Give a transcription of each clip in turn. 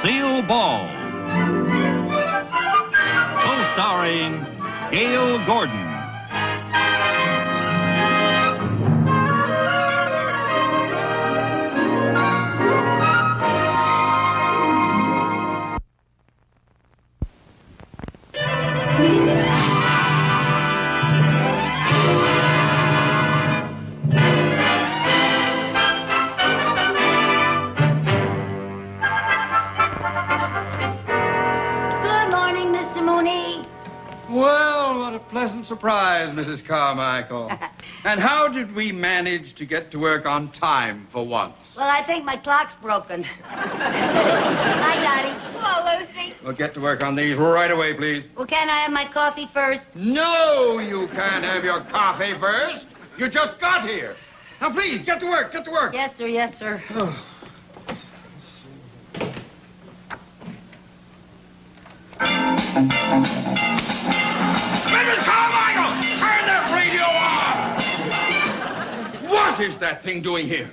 Lucille Ball. Co-starring Gail Gordon. Well, what a pleasant surprise, Mrs. Carmichael. And how did we manage to get to work on time for once? Well, I think my clock's broken. Hi, Dottie. Hello, Lucy. We'll get to work on these right away, please. Well, can I have my coffee first? No, you can't have your coffee first. You just got here. Now, please, get to work, get to work. Yes, sir, yes, sir. Mrs. Carmichael, turn that radio off! What is that thing doing here?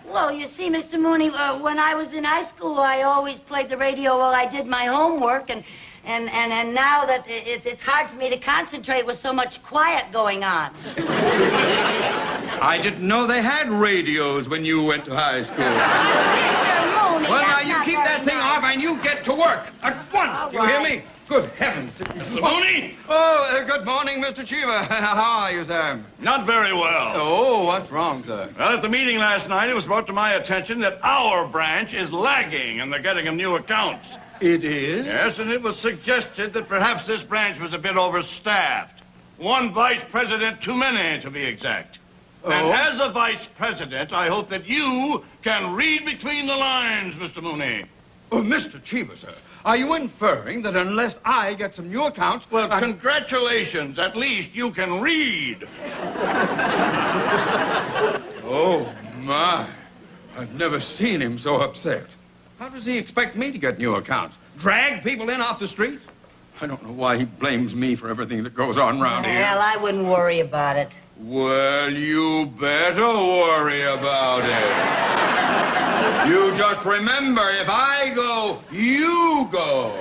Well, you see, Mr. Mooney, when I was in high school, I always played the radio while I did my homework, and now that it's hard for me to concentrate with so much quiet going on. I didn't know they had radios when you went to high school. Mr. Mooney, Well, now, that's you not keep very that thing nice. off and you get to work at once. All Do you hear right. me? Good heavens. Mr. Mooney? Oh, good morning, Mr. Cheever. How are you, sir? Not very well. Oh, what's wrong, sir? Well, at the meeting last night, it was brought to my attention that our branch is lagging in the getting of new accounts. It is? Yes, and it was suggested that perhaps this branch was a bit overstaffed. One vice president too many, to be exact. Oh? And as a vice president, I hope that you can read between the lines, Mr. Mooney. Oh, Mr. Cheever, sir, are you inferring that unless I get some new accounts... Well, congratulations. At least you can read. Oh, my. I've never seen him so upset. How does he expect me to get new accounts? Drag people in off the street? I don't know why he blames me for everything that goes on around here. Well, I wouldn't worry about it. Well, you better worry about it. You just remember, if I go, you go.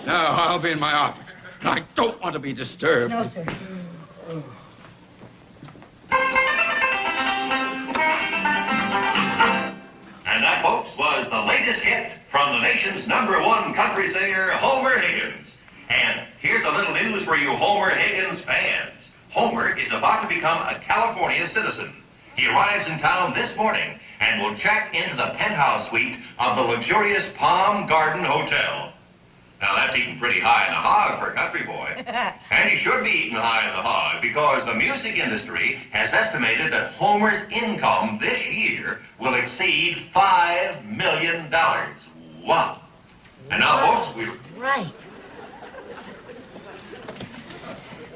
Now, I'll be in my office. I don't want to be disturbed. No, sir. And that, folks, was the latest hit from the nation's #1 country singer, Homer Higgins. And here's a little news for you Homer Higgins fans. Homer is about to become a California citizen. He arrives in town this morning and will check into the penthouse suite of the luxurious Palm Garden Hotel. Now, that's eating pretty high in the hog for a country boy. And he should be eating high in the hog because the music industry has estimated that Homer's income this year will exceed $5 million. Wow. And now, folks, we... Right.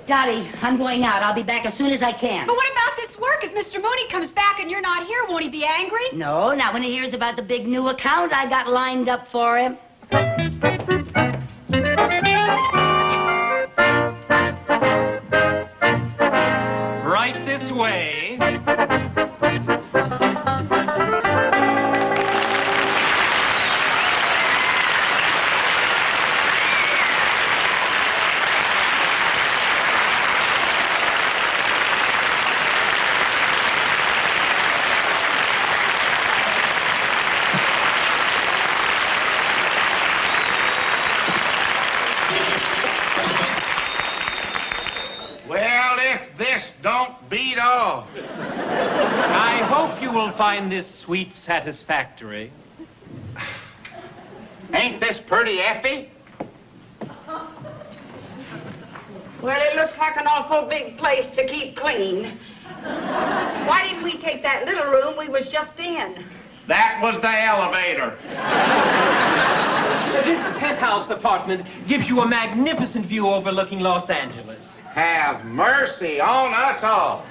Dottie, I'm going out. I'll be back as soon as I can. But what about this work? If Mr. Mooney comes back and you're not here, won't he be angry? No, not when he hears about the big new account I got lined up for him. Right this way. Well, if this don't beat all. I hope you will find this suite satisfactory. Ain't this pretty, Effie? Well, it looks like an awful big place to keep clean. Why didn't we take that little room we was just in? That was the elevator. This penthouse apartment gives you a magnificent view overlooking Los Angeles. Have mercy on us all.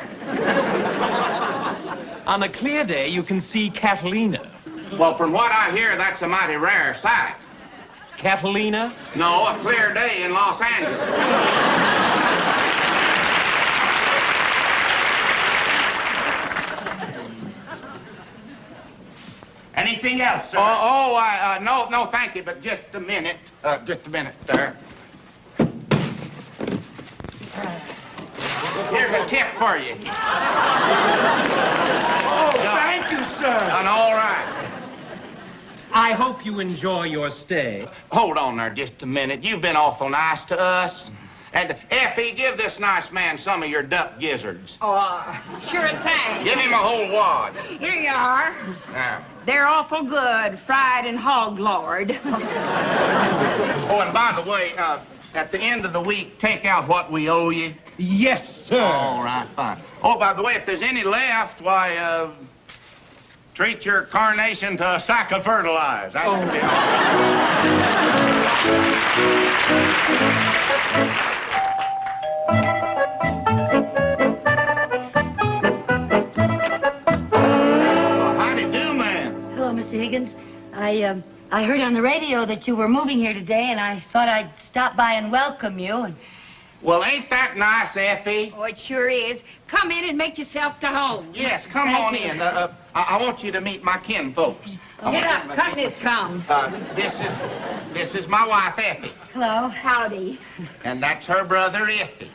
On a clear day, you can see Catalina. Well, from what I hear, that's a mighty rare sight. Catalina? No, a clear day in Los Angeles. Anything else, sir? No, thank you, but just a minute. Just a minute, sir. Here's a tip for you. Thank you, sir. And all right. I hope you enjoy your stay. Hold on there just a minute. You've been awful nice to us. And, Effie, give this nice man some of your duck gizzards. Oh, sure thing. Give him a whole wad. Here you are. Now. They're awful good, fried and hog lard. Oh, and by the way, at the end of the week, take out what we owe you. Yes, sir. All right, fine. Oh, by the way, if there's any left, why, treat your carnation to a sack of fertilizer. That would be all right. Mr. Higgins. I heard on the radio that you were moving here today, and I thought I'd stop by and welcome you. And... Well, ain't that nice, Effie? Oh, it sure is. Come in and make yourself to home. Yes, come Thank on you. in. I want you to meet my kinfolks. Get up, company's come. This is my wife, Effie. Hello. Howdy. And that's her brother, Effie.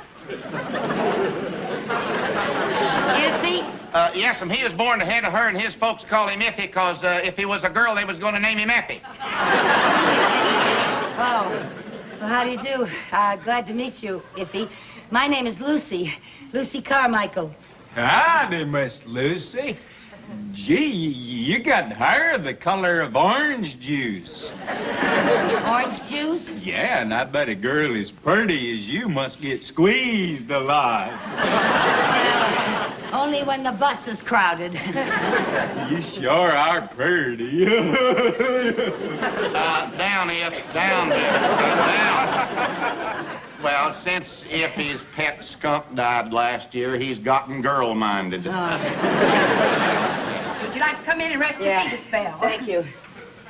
Iffy? Yes, and he was born ahead of her, and his folks call him Iffy, because if he was a girl, they was going to name him Effie. Oh. Well, how do you do? Glad to meet you, Iffy. My name is Lucy. Lucy Carmichael. Howdy, Miss Lucy. Gee, you got hair the color of orange juice. Orange juice? Yeah, and I bet a girl as pretty as you must get squeezed a lot. Only when the bus is crowded. You sure are pretty. Down, If. Down, down. Well, since Effie's pet skunk died last year, he's gotten girl-minded. Would you like to come in and rest your feet a spell? Thank you.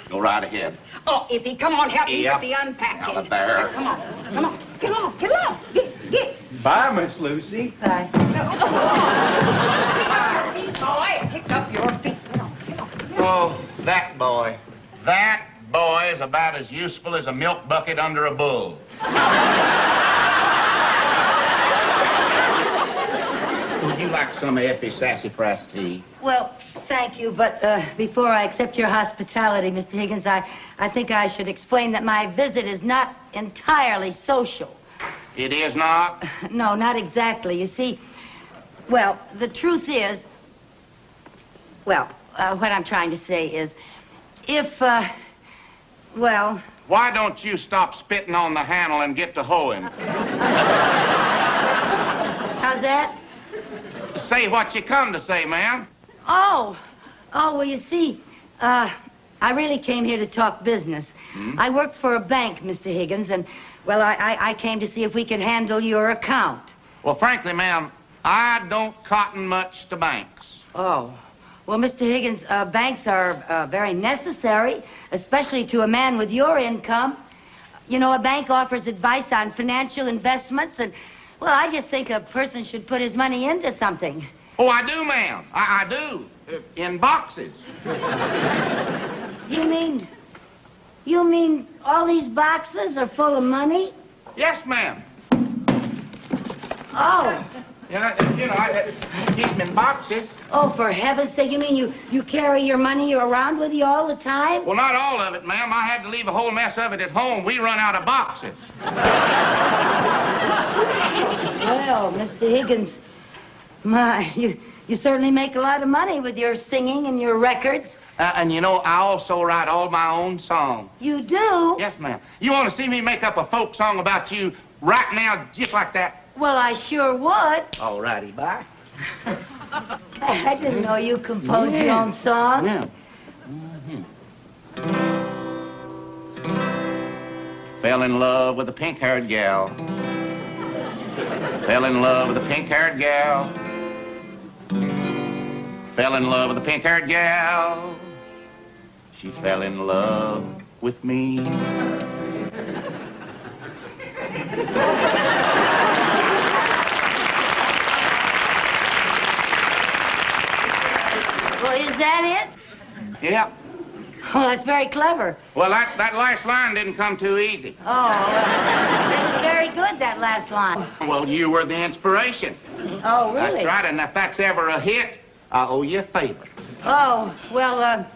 Go right ahead. Oh, Iffy, come on, help me Yep. with the unpacking. Now, there. Come on, come on, come on, come on. Get. Bye, Miss Lucy. Bye. Boy, pick up your feet. Come on. Oh, that boy. That boy is about as useful as a milk bucket under a bull. Would you like some of Effie's sassafras tea? Well, thank you, but before I accept your hospitality, Mr. Higgins, I think I should explain that my visit is not entirely social. It is not? No, not exactly. You see, well, the truth is, what I'm trying to say is, if, well... Why don't you stop spitting on the handle and get to hoeing? How's that? Say what you come to say, ma'am. Oh, well, you see, I really came here to talk business. I work for a bank, Mr. Higgins, and, well, I came to see if we could handle your account. Well, frankly, ma'am, I don't cotton much to banks. Oh. Well, Mr. Higgins, banks are very necessary, especially to a man with your income. You know, a bank offers advice on financial investments, and, well, I just think a person should put his money into something. Oh, I do, ma'am. I do. In boxes. You mean all these boxes are full of money? Yes, ma'am. Oh. Yeah, you know, I keep them in boxes. Oh, for heaven's sake, you mean you carry your money around with you all the time? Well, not all of it, ma'am. I had to leave a whole mess of it at home. We run out of boxes. Well, Mr. Higgins, my, you certainly make a lot of money with your singing and your records. And you know, I also write all my own songs. You do? Yes, ma'am. You want to see me make up a folk song about you right now, just like that? Well, I sure would. All righty, bye. I didn't know you composed your own songs. Yeah. Fell in love with a pink-haired gal. Fell in love with a pink-haired gal. Fell in love with a pink-haired gal. She fell in love with me. Well, is that it? Yep. Oh, that's very clever. Well, that last line didn't come too easy. Oh, that was very good, that last line. Well, you were the inspiration. Oh, really? That's right, and if that's ever a hit, I owe you a favor. Oh, well,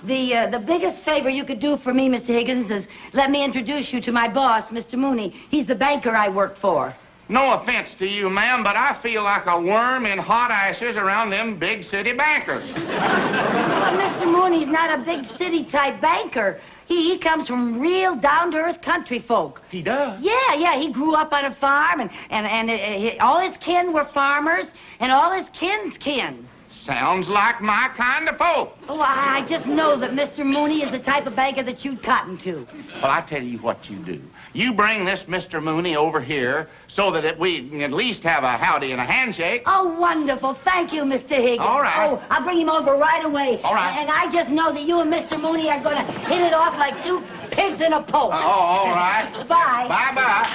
the biggest favor you could do for me, Mr. Higgins, is let me introduce you to my boss, Mr. Mooney. He's the banker I work for. No offense to you, ma'am, but I feel like a worm in hot ashes around them big city bankers. Well, Mr. Mooney's not a big city-type banker. He comes from real down-to-earth country folk. He does? Yeah, he grew up on a farm, and all his kin were farmers, and all his kin's kin. Sounds like my kind of folk. Oh, I just know that Mr. Mooney is the type of banker that you'd cotton to. Well, I tell you what you do. You bring this Mr. Mooney over here so that we can at least have a howdy and a handshake. Oh, wonderful. Thank you, Mr. Higgins. All right. Oh, I'll bring him over right away. All right. And I just know that you and Mr. Mooney are going to hit it off like two pigs in a poke. All right. Bye. Bye-bye.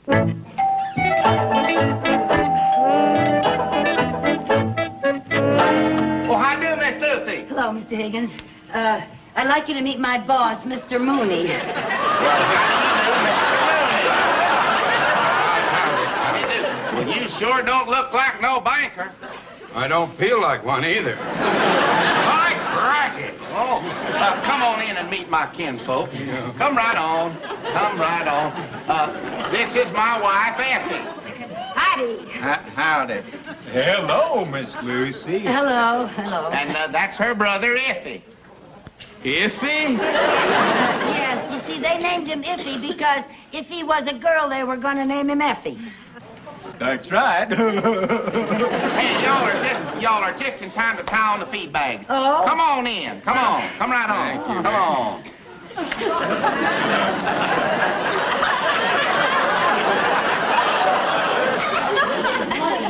Bye. Oh, how do, Miss Lucy? Hello, Mr. Higgins. I'd like you to meet my boss, Mr. Mooney. Well, you sure don't look like no banker. I don't feel like one either. My cracky. Oh, come on in and meet my kinfolk. Come right on. Come right on. This is my wife, Effie. Howdy. Howdy. Hello, Miss Lucy. Hello. And that's her brother, Effie. Iffy? Yes, you see, they named him Iffy because if he was a girl, they were going to name him Effie. That's right. Hey, y'all are just in time to tie on the feed bag. Oh? Come on in. Come on. Come right on. Thank you. Come on.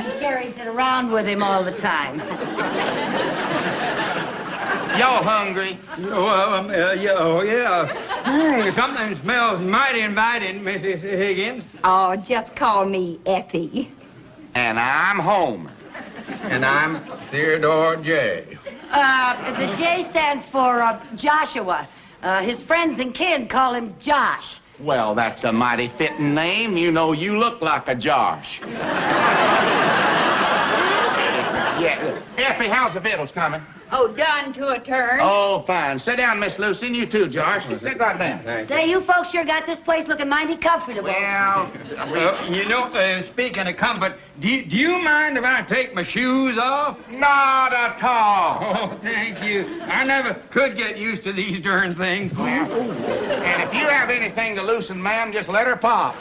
He carries it around with him all the time. Y'all hungry? Well, yeah. Hey, something smells mighty inviting, Mrs. Higgins. Oh, just call me Effie. And I'm Homer. And I'm Theodore J. The J stands for Joshua. His friends and kin call him Josh. Well, that's a mighty fitting name. You know, you look like a Josh. Yeah. Effie, how's the victuals coming? Oh, done to a turn. Oh, fine. Sit down, Miss Lucy, and you too, Josh. Sit right down. Say, you folks sure got this place looking mighty comfortable. Well, You know, speaking of comfort, do you mind if I take my shoes off? not at all. Oh, thank you. I never could get used to these darn things. And if you have anything to loosen, ma'am, just let her pop.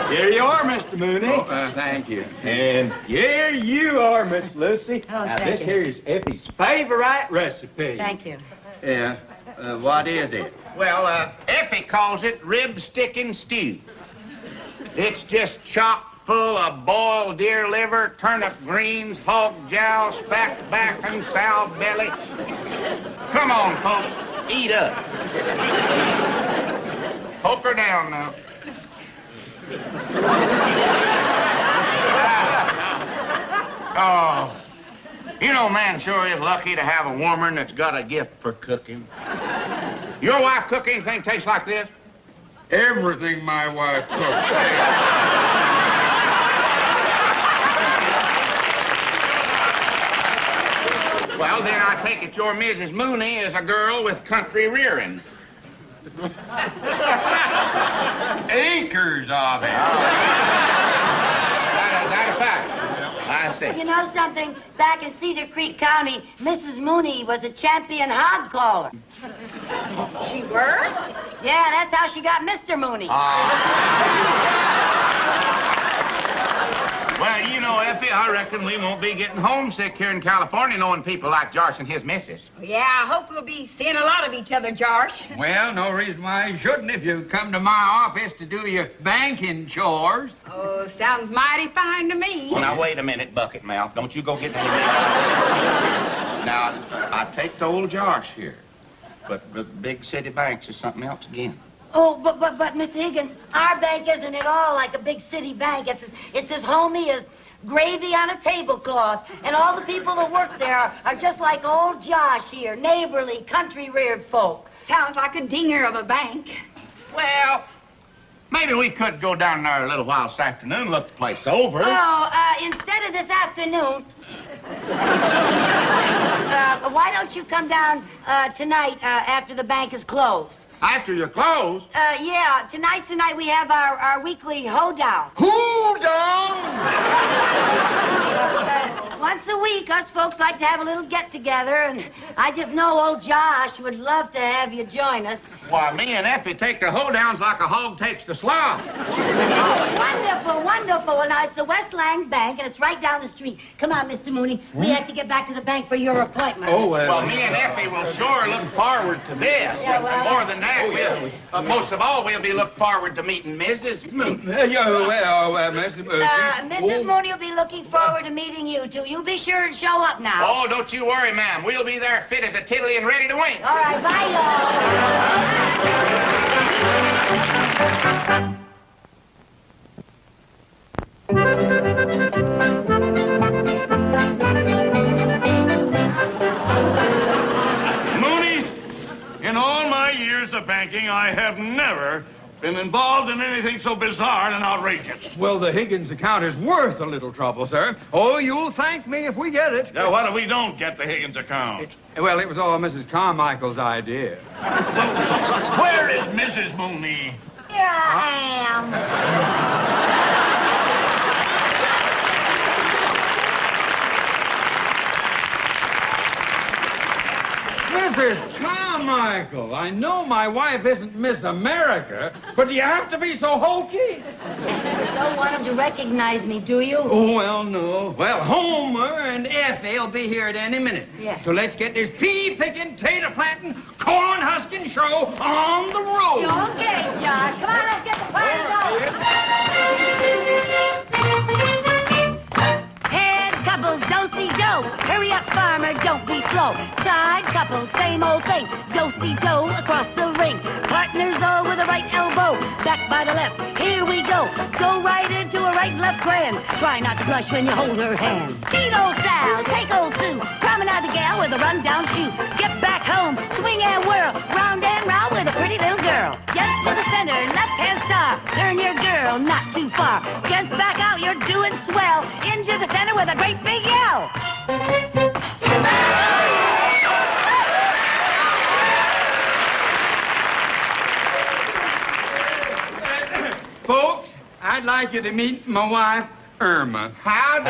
Here you are, Mr. Mooney. Thank you. And here you are, Miss Lucy. Oh, now, thank this you. here is Effie's favorite recipe. Thank you. Yeah. What is it? Well, Effie calls it rib sticking stew. It's just chock full of boiled deer liver, turnip greens, hog jowl, spack back, and sow belly. Come on, folks, eat up. Poke her down now. Oh, you know, man sure is lucky to have a woman that's got a gift for cooking. Your wife cook anything tastes like this? Everything my wife cooks. Well, then I take it your Mrs. Mooney is a girl with country rearing. Acres of it. That a fact. I see. You know something? Back in Cedar Creek County, Mrs. Mooney was a champion hog caller. She were? Yeah, that's how she got Mr. Mooney. Well, you know, Effie, I reckon we won't be getting homesick here in California knowing people like Josh and his missus. Yeah, I hope we'll be seeing a lot of each other, Josh. Well, no reason why you shouldn't if you come to my office to do your banking chores. Oh, sounds mighty fine to me. Well, now, wait a minute, Bucket Mouth. Don't you go get any Now, I take the old Josh here, but the big city banks is something else again. Oh, but Mr. Higgins, our bank isn't at all like a big city bank. It's as homey as gravy on a tablecloth. And all the people that work there are just like old Josh here, neighborly, country-reared folk. Sounds like a dinger of a bank. Well, maybe we could go down there a little while this afternoon, look the place over. Oh, instead of this afternoon, why don't you come down tonight after the bank is closed? After you're closed? Yeah, tonight we have our weekly hoedown. Hoedown? Once a week, us folks like to have a little get-together, and I just know old Josh would love to have you join us. Why, me and Effie take the hoedowns like a hog takes the slough. Wonderful, wonderful. Well, now, it's the West Lang Bank, and it's right down the street. Come on, Mr. Mooney. We have to get back to the bank for your appointment. Oh, well, me and Effie will sure look forward to this. Yeah, well, more than that, most of all, we'll be looking forward to meeting Mrs. Mooney. Mrs. Mooney will be looking forward to meeting you, too. You be sure and show up now. Oh, don't you worry, ma'am. We'll be there fit as a tiddly and ready to wink. All right, bye, y'all. Mooney, in all my years of banking, I have never been involved in anything so bizarre and outrageous. Well, the Higgins account is worth a little trouble, sir. Oh, you'll thank me if we get it. Now, what if we don't get the Higgins account? Well, it was all Mrs. Carmichael's idea. Where is Mrs. Mooney? Here I am. Mrs. Carmichael, I know my wife isn't Miss America, but do you have to be so hokey? You don't want him to recognize me, do you? Oh, well, no. Well, Homer and Effie will be here at any minute. Yeah. So let's get this pea-picking, tater-planting, corn-husking show on the road. Okay, Josh. Come on, let's get the party going. Head couples, do-si-do. Hurry up, farmer, don't be slow. Side couples, same old thing. Do-si-do across the ring. Partners all with the right elbow. Back by the left. Here we go. Go right into a right and left grand. Try not to blush when you hold her hand. Beat old Sal, take old Sue. Promenade the gal with a run-down shoe. Get back home, swing and whirl. Round and round with a pretty little girl. Just to the center, left-hand star. Turn your girl not too far. Just back out, you're doing swell. Into the center with a great big yell. Folks, I'd like you to meet my wife, Irma. Howdy.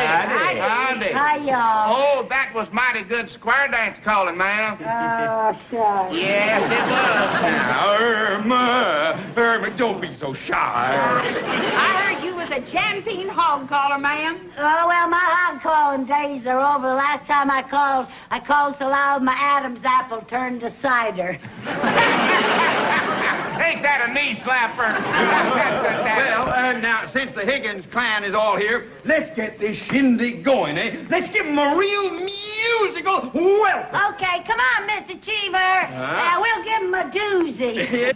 Hi, y'all. Oh, that was mighty good square dance calling, ma'am. Oh, sure. Yes, it was. Now, Irma, don't be so shy. I heard you was a champion hog caller, ma'am. Oh, well, my hog calling days are over. The last time I called so loud my Adam's apple turned to cider. Ain't that a knee slapper? Well, now, since the Higgins clan is all here, let's get this shindig going, eh? Let's give them a real musical welcome. Okay, come on, Mr. Cheever. We'll give him a doozy.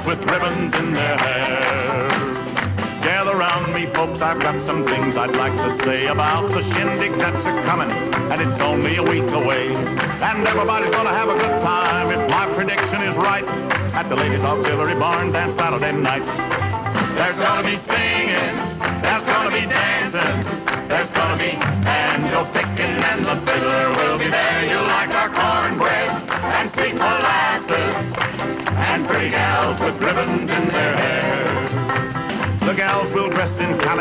with ribbons in their hair. Gather round me, folks, I've got some things I'd like to say about the shindig that's a-comin', and it's only a week away. And everybody's gonna have a good time, if my prediction is right, at the Ladies Auxiliary Barn dance Saturday night. There's gonna be singing, there's gonna be dancing, there's gonna be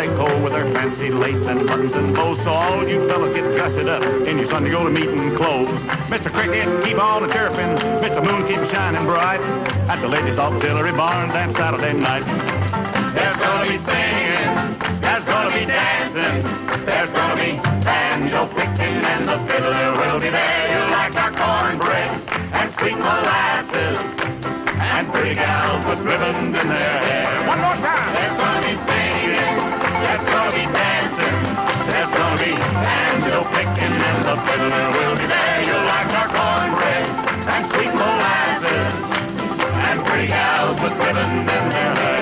Waco with their fancy lace and buttons and bows. So all you fellas get dressed up in your Sunday go-to-meeting clothes. Mr. Cricket, keep on a chirping. Mr. Moon, keep shining bright at the Ladies' Auxiliary Barn dance Saturday night. There's gonna be singing, there's gonna be dancing, there's gonna be banjo picking, and the fiddler will be there. You like our cornbread and sweet molasses and pretty gals with ribbons in their hair. One more time. There's gonna be singing, there's gonna be dancing, there's gonna be banjo picking, and the fiddler will be there. You like our cornbread and sweet molasses and pretty gals with ribbons in their hair.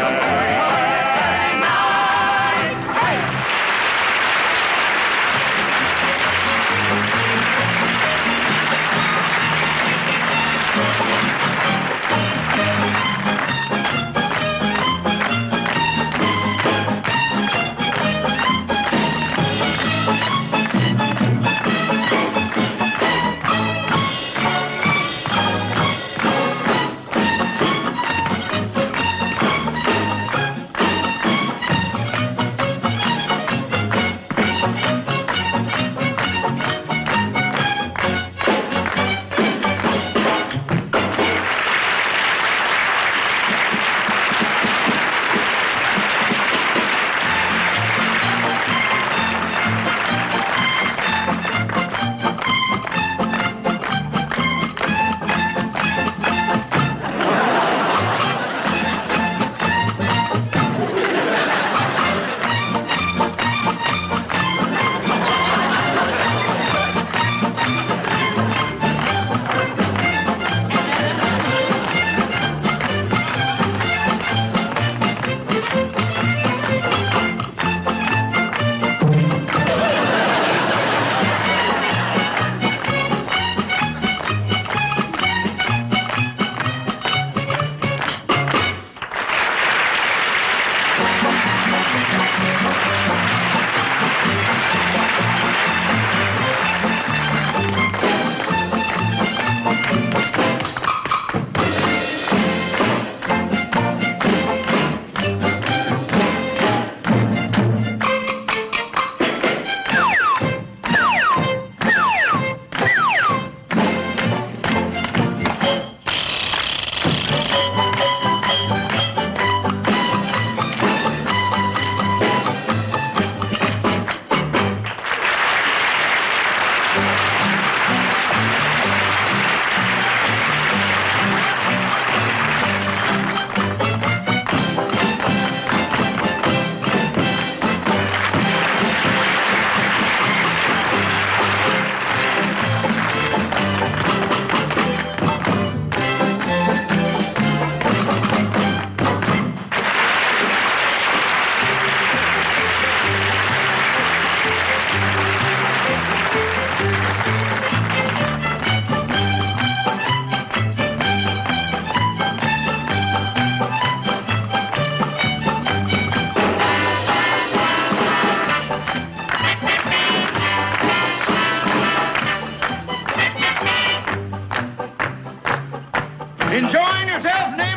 Enjoying yourself, neighbor?